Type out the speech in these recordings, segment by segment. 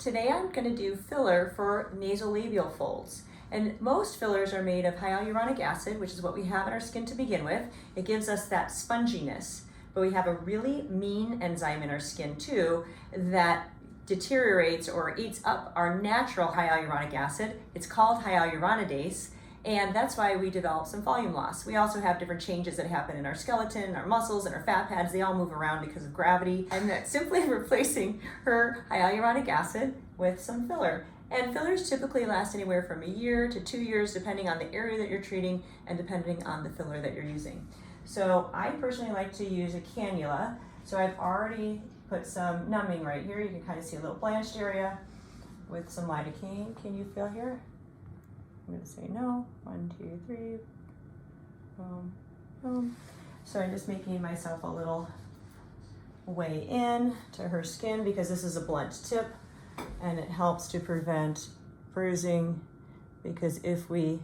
Today I'm going to do filler for nasolabial folds. And most fillers are made of hyaluronic acid, which is what we have in our skin to begin with. It gives us that sponginess, but we have a really mean enzyme in our skin too that deteriorates or eats up our natural hyaluronic acid. It's called hyaluronidase, and that's why we develop some volume loss. We also have different changes that happen in our skeleton, our muscles, and our fat pads. They all move around because of gravity, and that's simply replacing her hyaluronic acid with some filler. And fillers typically last anywhere from a year to 2 years, depending on the area that you're treating and depending on the filler that you're using. So I personally like to use a cannula. So I've already put some numbing right here. You can kind of see a little blanched area with some lidocaine. Can you feel here? I'm going to say no. 1, 2, 3. Boom, boom. So I'm just making myself a little way in to her skin because this is a blunt tip and it helps to prevent bruising, because if we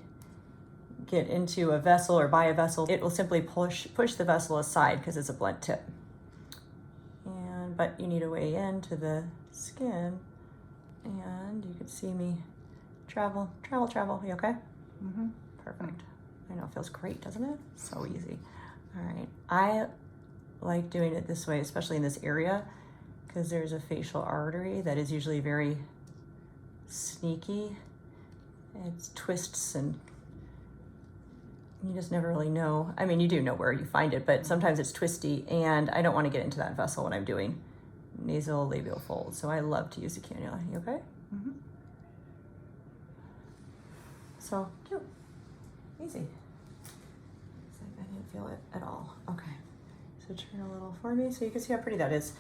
get into a vessel or by a vessel, it will simply push the vessel aside because it's a blunt tip. But you need a way into the skin, and you can see me travel. You okay? Mm-hmm. Perfect. I know, it feels great, doesn't it? So easy. All right. I like doing it this way, especially in this area, because there's a facial artery that is usually very sneaky. It twists and you just never really know. I mean, you do know where you find it, but sometimes it's twisty, and I don't want to get into that vessel when I'm doing nasolabial folds. So I love to use a cannula. You okay? Mm-hmm. So cute. Easy. It's like I didn't feel it at all. Okay. So turn a little for me so you can see how pretty that is.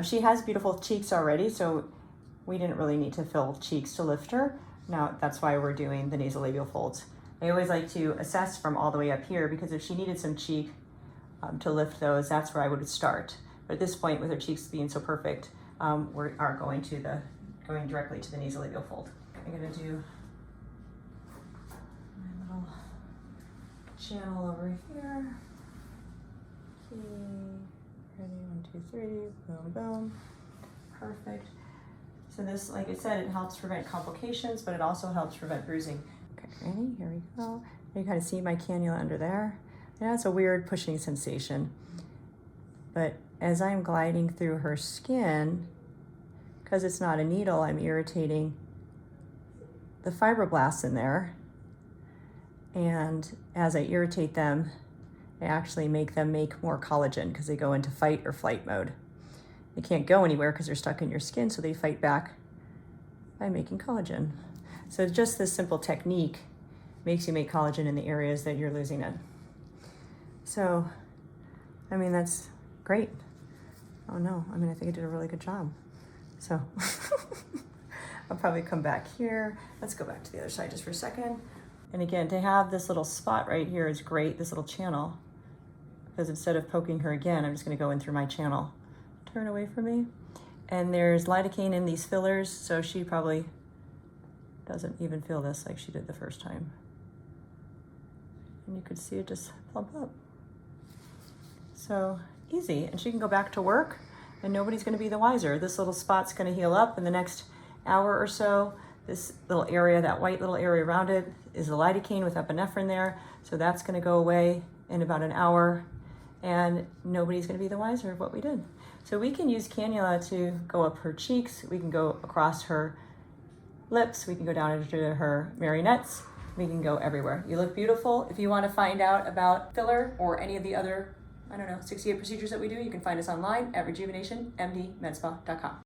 She has beautiful cheeks already, so we didn't really need to fill cheeks to lift her. Now that's why we're doing the nasolabial folds. I always like to assess from all the way up here, because if she needed some cheek to lift those, that's where I would start. But at this point, with her cheeks being so perfect, we are going directly to the nasolabial fold. I'm gonna do my little channel over here. Okay, ready, 1, 2, 3, boom, boom, perfect. So this, like I said, it helps prevent complications, but it also helps prevent bruising. Ready? Here we go. You kind of see my cannula under there. Yeah, it's a weird pushing sensation. But as I'm gliding through her skin, because it's not a needle, I'm irritating the fibroblasts in there. And as I irritate them, I actually make them make more collagen because they go into fight or flight mode. They can't go anywhere because they're stuck in your skin, so they fight back by making collagen. So just this simple technique makes you make collagen in the areas that you're losing it. So, I mean, that's great. Oh no, I mean, I think I did a really good job. So, I'll probably come back here. Let's go back to the other side just for a second. And again, to have this little spot right here is great, this little channel, because instead of poking her again, I'm just gonna go in through my channel. Turn away from me. And there's lidocaine in these fillers, so she probably doesn't even feel this like she did the first time. And you could see it just plump up. So easy, and she can go back to work and nobody's gonna be the wiser. This little spot's gonna heal up in the next hour or so. This little area, that white little area around it, is the lidocaine with epinephrine there. So that's gonna go away in about an hour, and nobody's gonna be the wiser of what we did. So we can use cannula to go up her cheeks, we can go across her lips, we can go down into her marionettes, we can go everywhere. You look beautiful. If you want to find out about filler or any of the other, 68 procedures that we do, you can find us online at RejuvenationMDMedspa.com.